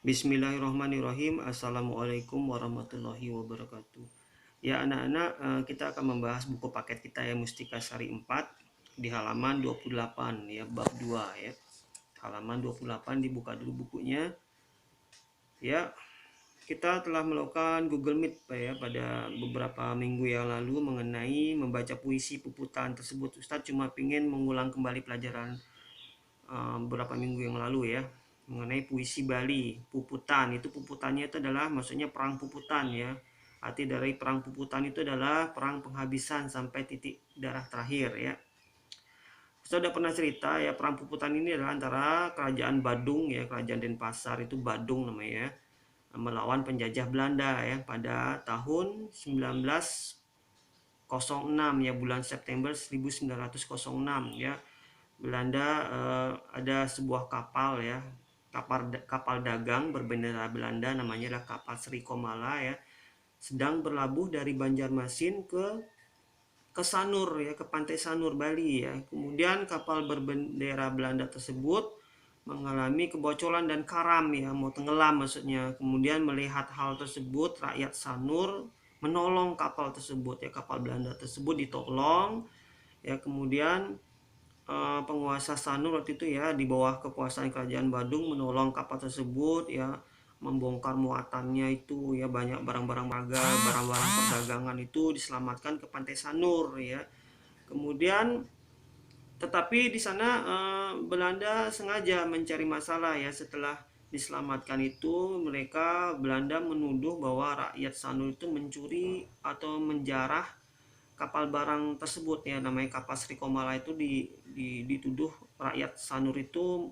Bismillahirrahmanirrahim. Assalamualaikum warahmatullahi wabarakatuh. Ya anak-anak, kita akan membahas buku paket kita ya, Mustika Sari 4 di halaman 28 ya, bab 2 ya. Halaman 28, dibuka dulu bukunya. Ya, kita telah melakukan Google Meet Pak ya pada beberapa minggu yang lalu mengenai membaca puisi puputan tersebut. Ustadz cuma ingin mengulang kembali pelajaran beberapa minggu yang lalu ya, mengenai puisi Bali. Puputan itu, puputannya itu adalah maksudnya perang puputan ya. Arti dari perang puputan itu adalah perang penghabisan sampai titik darah terakhir ya. Saya sudah pernah cerita ya, perang puputan ini adalah antara kerajaan Badung ya, kerajaan Denpasar itu Badung namanya ya, melawan penjajah Belanda ya pada tahun 1906 ya, bulan September 1906 ya. Belanda ada sebuah kapal ya, kapal dagang berbendera Belanda, namanya adalah kapal Sri Komala ya, sedang berlabuh dari Banjarmasin ke Sanur ya, ke pantai Sanur Bali ya. Kemudian kapal berbendera Belanda tersebut mengalami kebocoran dan karam ya, mau tenggelam maksudnya. Kemudian melihat hal tersebut, rakyat Sanur menolong kapal tersebut ya, kapal Belanda tersebut ditolong ya. Kemudian penguasa Sanur waktu itu ya, di bawah kekuasaan kerajaan Badung, menolong kapal tersebut ya, membongkar muatannya itu ya, banyak barang-barang berharga, barang-barang perdagangan itu diselamatkan ke pantai Sanur ya. Kemudian tetapi di sana Belanda sengaja mencari masalah ya. Setelah diselamatkan itu, Belanda menuduh bahwa rakyat Sanur itu mencuri atau menjarah kapal barang tersebut ya, namanya kapal Sri Komala itu dituduh rakyat Sanur itu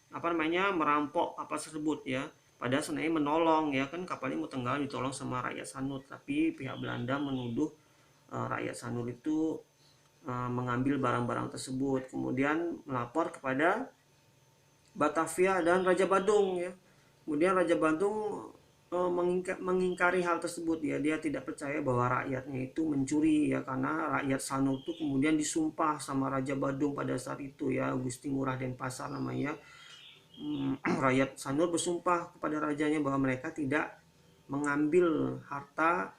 merampok kapal tersebut ya. Padahal sebenarnya menolong ya, kan kapalnya mau tenggelam ditolong sama rakyat Sanur, tapi pihak Belanda menuduh rakyat Sanur itu mengambil barang-barang tersebut, kemudian melapor kepada Batavia dan Raja Badung ya. Kemudian Raja Badung mengingkari hal tersebut ya, dia tidak percaya bahwa rakyatnya itu mencuri ya, karena rakyat Sanur itu kemudian disumpah sama Raja Badung pada saat itu ya, Gusti Ngurah Denpasar namanya. Rakyat Sanur bersumpah kepada rajanya bahwa mereka tidak mengambil harta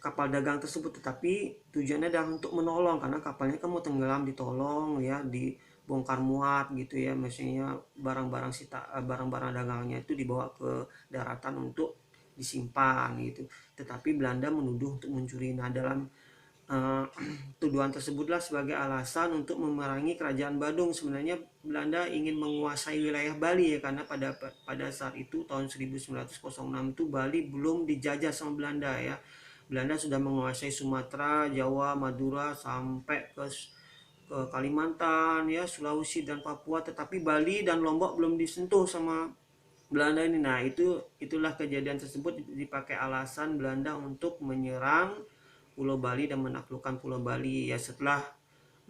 kapal dagang tersebut, tetapi tujuannya adalah untuk menolong, karena kapalnya kan mau tenggelam, ditolong ya, dibongkar muat gitu ya, maksudnya barang-barang dagangnya itu dibawa ke daratan untuk disimpan gitu. Tetapi Belanda menuduh untuk mencuri. Nah, dalam tuduhan tersebutlah sebagai alasan untuk memerangi kerajaan Badung. Sebenarnya Belanda ingin menguasai wilayah Bali ya, karena pada saat itu tahun 1906 itu Bali belum dijajah sama Belanda ya. Belanda sudah menguasai Sumatera, Jawa, Madura sampai ke Kalimantan ya, Sulawesi dan Papua, tetapi Bali dan Lombok belum disentuh sama Belanda ini. Nah, itulah kejadian tersebut dipakai alasan Belanda untuk menyerang Pulau Bali dan menaklukkan Pulau Bali ya. Setelah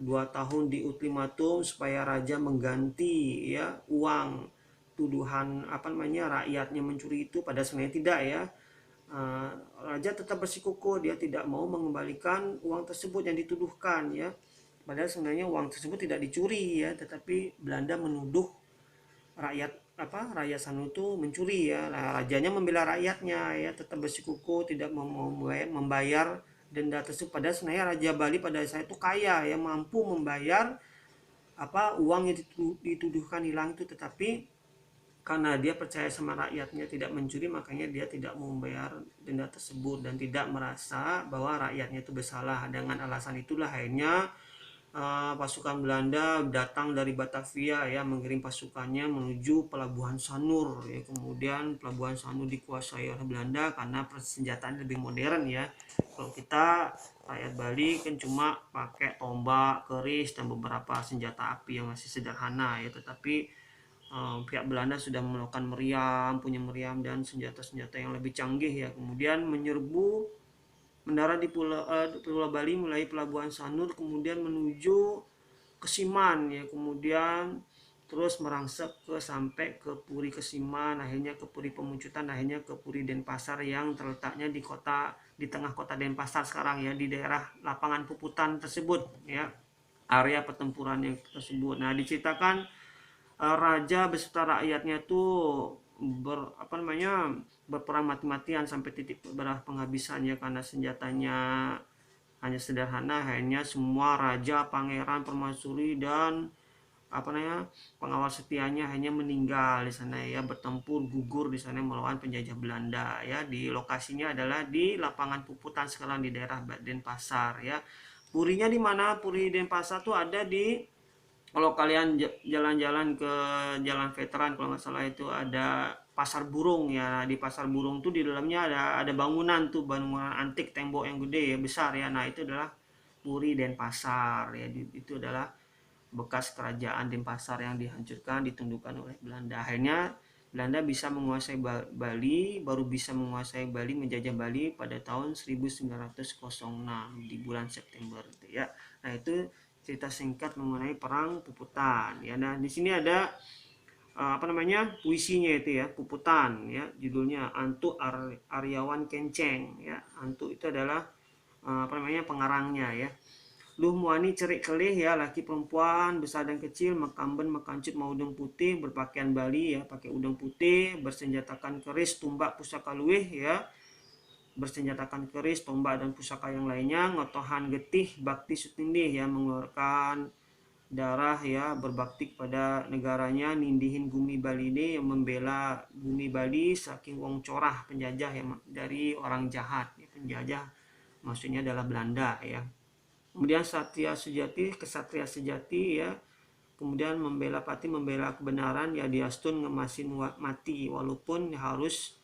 2 tahun di ultimatum supaya raja mengganti ya uang tuduhan rakyatnya mencuri itu, pada sebenarnya tidak ya. Raja tetap bersikukuh, dia tidak mau mengembalikan uang tersebut yang dituduhkan ya. Padahal sebenarnya uang tersebut tidak dicuri ya, tetapi Belanda menuduh rakyat Sanu itu mencuri ya. Nah, rajanya membela rakyatnya ya, tetap bersikukuh, tidak mau membayar denda tersebut. Padahal sebenarnya Raja Bali pada saat itu kaya ya, mampu membayar uang yang dituduhkan hilang itu, tetapi karena dia percaya sama rakyatnya tidak mencuri, makanya dia tidak mau membayar denda tersebut dan tidak merasa bahwa rakyatnya itu bersalah. Dengan alasan itulah akhirnya pasukan Belanda datang dari Batavia ya, mengirim pasukannya menuju pelabuhan Sanur ya. Kemudian pelabuhan Sanur dikuasai oleh Belanda karena persenjataan lebih modern ya. Kalau kita rakyat Bali kan cuma pakai tombak, keris, dan beberapa senjata api yang masih sederhana ya, tetapi pihak Belanda sudah melakukan punya meriam dan senjata-senjata yang lebih canggih ya. Kemudian mendarat di Pulau Bali mulai pelabuhan Sanur, kemudian menuju ke Siman ya, kemudian terus merangsek sampai ke Puri Kesiman, akhirnya ke Puri Pemuncutan, akhirnya ke Puri Denpasar yang terletaknya di tengah kota Denpasar sekarang ya, di daerah lapangan puputan tersebut ya, area pertempuran yang tersebut. Nah, diceritakan raja beserta rakyatnya tuh berperang mati-matian sampai titik berah penghabisannya karena senjatanya hanya sederhana. Akhirnya semua raja, pangeran, permaisuri dan pengawal setianya hanya meninggal di sana ya, bertempur gugur di sana melawan penjajah Belanda ya. Di lokasinya adalah di lapangan Puputan sekarang di daerah Denpasar ya. Purinya di mana? Puri Denpasar tuh ada di, kalau kalian jalan-jalan ke Jalan Veteran kalau nggak salah itu ada Pasar Burung ya. Di Pasar Burung tuh di dalamnya ada bangunan tuh, bangunan antik, tembok yang gede ya, besar ya. Nah itu adalah Puri Denpasar ya. Itu adalah bekas kerajaan Denpasar yang dihancurkan, ditundukkan oleh Belanda. Akhirnya Belanda bisa menguasai Bali, baru bisa menguasai Bali, menjajah Bali pada tahun 1906 di bulan September itu ya. Nah itu cerita singkat mengenai perang Puputan ya. Nah di sini ada puisinya itu ya, Puputan ya, judulnya Antuk Aryawan Kenceng ya. Antuk itu adalah pengarangnya ya. Luh muani cerik kelih ya, laki perempuan besar dan kecil, makamben makancut mau udang putih, berpakaian Bali ya, pakai udang putih, bersenjatakan keris, tumbak, pusaka luih ya, bersenjatakan keris, tombak dan pusaka yang lainnya, ngotohan getih, bakti sutindih ya, mengeluarkan darah ya, berbakti pada negaranya, nindihin Gumi Bali ini yang membela Gumi Bali saking wong corah penjajah ya, dari orang jahat ya, penjajah maksudnya adalah Belanda ya. Kemudian Satria Sejati, kesatria sejati ya. Kemudian membela pati, membela kebenaran ya, diastun ngemasin mati walaupun harus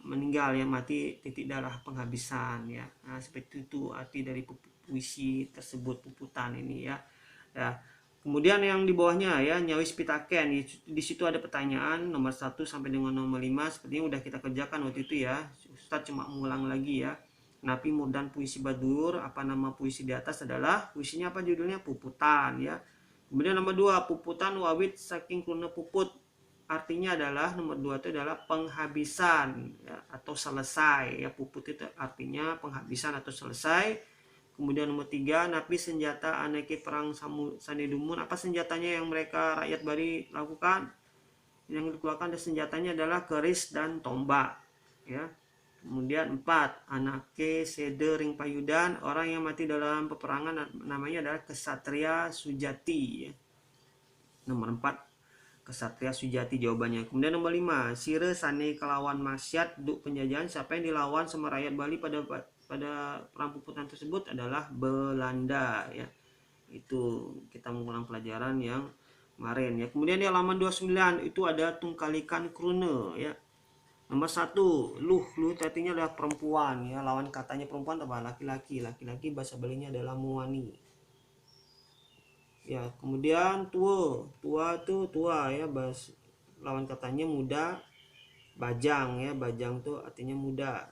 meninggal ya, mati titik darah penghabisan ya. Nah, seperti itu arti dari puisi tersebut, Puputan ini ya. Ya. Kemudian yang di bawahnya ya, Nyawis Pitaken. Di situ ada pertanyaan nomor 1 sampai dengan nomor 5, sepertinya udah kita kerjakan waktu itu ya. Ustaz cuma mengulang lagi ya. Napi Murdan Puisi Badur, apa nama puisi di atas adalah, puisinya apa judulnya? Puputan ya. Kemudian nomor 2, Puputan wawit saking kruna puput. Artinya adalah nomor 2 itu adalah penghabisan ya, atau selesai ya. Puput itu artinya penghabisan atau selesai. Kemudian nomor 3, napi senjata aneki perang Sanedumun. Apa senjatanya yang mereka rakyat Bali lakukan? Yang dikeluarkan dari senjatanya adalah keris dan tombak ya. Kemudian 4, anake sede ring payudan, orang yang mati dalam peperangan namanya adalah kesatria sujati ya. Nomor 4, kesatria sujati jawabannya. Kemudian nomor 5, sire sane kelawan masyat duk penjajahan. Siapa yang dilawan sama rakyat Bali pada perang Puputan tersebut adalah Belanda ya. Itu kita mengulang pelajaran yang kemarin ya. Kemudian di halaman 29 itu ada tungkalikan krune ya. Nomor 1, luh artinya adalah perempuan ya, lawan katanya perempuan apa? Laki-laki. Laki-laki bahasa Balinya adalah muani. Ya, kemudian tua itu tua ya, lawan katanya muda, bajang ya, bajang itu artinya muda.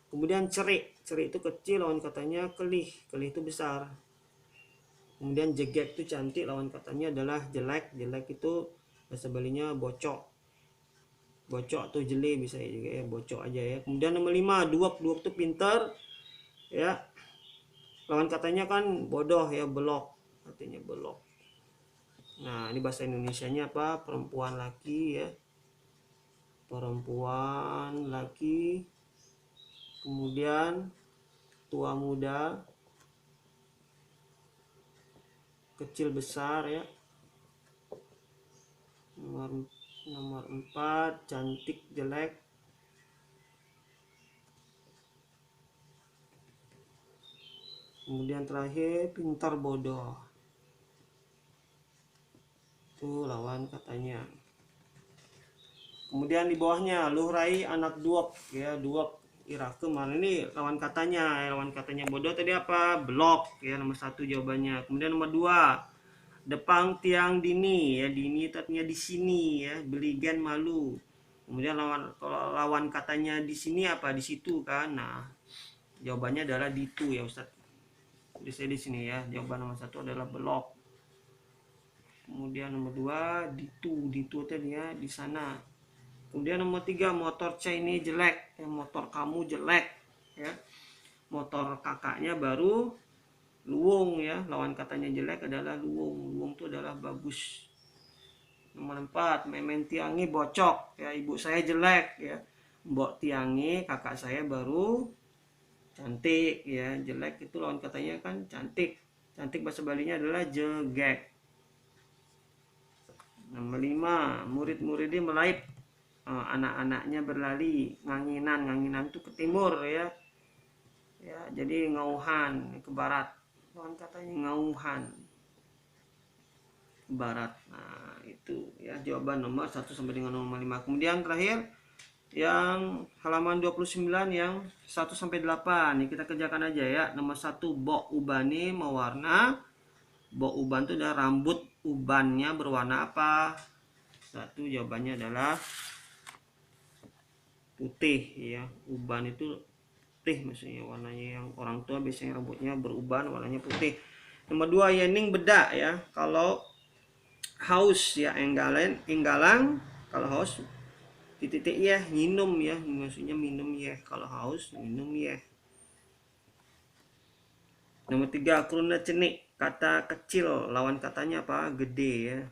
Kemudian cerik itu kecil, lawan katanya kelih itu besar. Kemudian jegek itu cantik, lawan katanya adalah jelek itu bahasa Balinya bocok atau jeli bisa juga ya, bocok aja ya. Kemudian nomor 5, duap itu pintar ya, lawan katanya kan bodoh ya, belok artinya belok. Nah ini bahasa Indonesianya apa? Perempuan laki ya, perempuan laki. Kemudian tua muda, kecil besar ya. Nomor 4, cantik jelek. Kemudian terakhir pintar bodoh. Itu lawan katanya. Kemudian di bawahnya luhrai anak duop ya, duop irakum. Ini lawan katanya. Lawan katanya bodoh tadi apa? Blok ya, nomor 1 jawabannya. Kemudian nomor 2, depang tiang dini ya, dini itu artinya di sini ya, beligen malu. Kemudian lawan katanya di sini apa? Di situ kan. Nah jawabannya adalah ditu ya Ustaz. Di sini ya, jawaban nomor 1 adalah belok. Kemudian nomor 2, ditu tadi ya, di sana. Kemudian nomor 3, motor ini jelek ya, motor kamu jelek ya. Motor kakaknya baru luwung ya, lawan katanya jelek adalah luwung. Luwung itu adalah bagus. Nomor 4, memen tiangi bocok ya, ibu saya jelek ya. Mbok tiangi kakak saya baru cantik ya. Jelek itu lawan katanya kan cantik. Cantik bahasa Balinya adalah jegek. Nomor 5, murid-muridnya melaip, anak-anaknya berlari. Nganginan itu ke timur ya. Ya, jadi ngauhan ke barat. Lawan katanya ngauhan ke barat. Nah, itu ya jawaban nomor 1 sampai dengan nomor 5. Kemudian terakhir yang halaman 29 yang 1 sampai 8. Ini kita kerjakan aja ya. Nomor 1, bok ubani mewarna. Bok uban itu adalah rambut ubannya berwarna apa? 1 jawabannya adalah putih ya. Uban itu putih maksudnya, warnanya yang orang tua biasanya rambutnya beruban warnanya putih. Nomor 2, yening bedak ya. Kalau haus ya enggalang, kalau haus titik ya minum ya, maksudnya minum ya, kalau haus minum ya. Nomor 3, kruna cenik, kata kecil lawan katanya apa? Gede ya.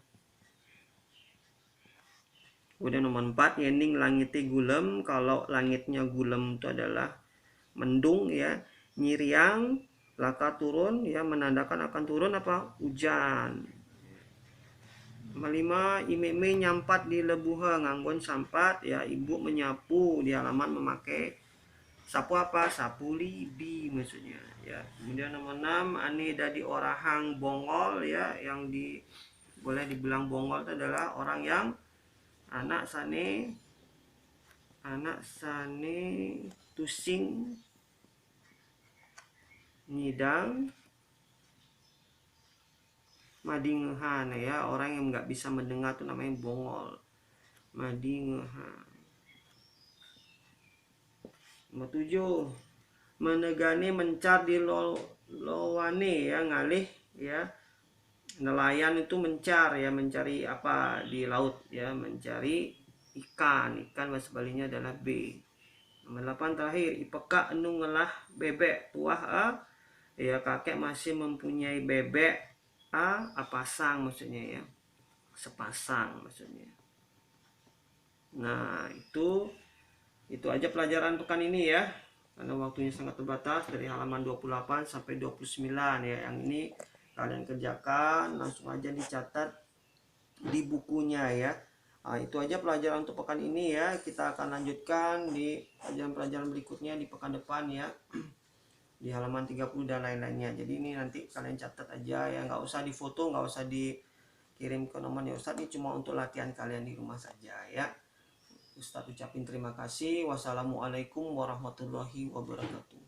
Kemudian nomor 4, yening langitnya gulem, kalau langitnya gulem itu adalah mendung ya. Nyiriang laka turun ya, menandakan akan turun apa? Hujan. Nomor 5, imeme nyampat di lebuha nganggon sampat ya, ibu menyapu di halaman memakai sapu apa? Sapu lidi maksudnya ya. Kemudian nomor 6, ane dadi orahang bongol ya, yang boleh dibilang bongol itu adalah orang yang anak sane tusing nyidang madingehan ya, orang yang nggak bisa mendengar itu namanya bongol, madingehan. Nomor 7, menegani mencar di lowane ya, ngalih ya. Nelayan itu mencar ya, mencari apa di laut ya, mencari ikan bahasa Balinya adalah B. Nomor 8 terakhir, ipeka enu ngelah bebek tuah ya, kakek masih mempunyai bebek pasang maksudnya ya, sepasang maksudnya. Nah, itu aja pelajaran pekan ini ya, karena waktunya sangat terbatas, dari halaman 28 sampai 29 ya. Yang ini kalian kerjakan, langsung aja dicatat di bukunya ya. Nah, itu aja pelajaran untuk pekan ini ya. Kita akan lanjutkan di pelajaran-pelajaran berikutnya di pekan depan ya, di halaman 30 dan lain-lainnya. Jadi ini nanti kalian catat aja ya, nggak usah difoto, nggak usah dikirim ke nomornya Ustadz, ini cuma untuk latihan kalian di rumah saja ya. Ustadz ucapin terima kasih. Wassalamualaikum warahmatullahi wabarakatuh.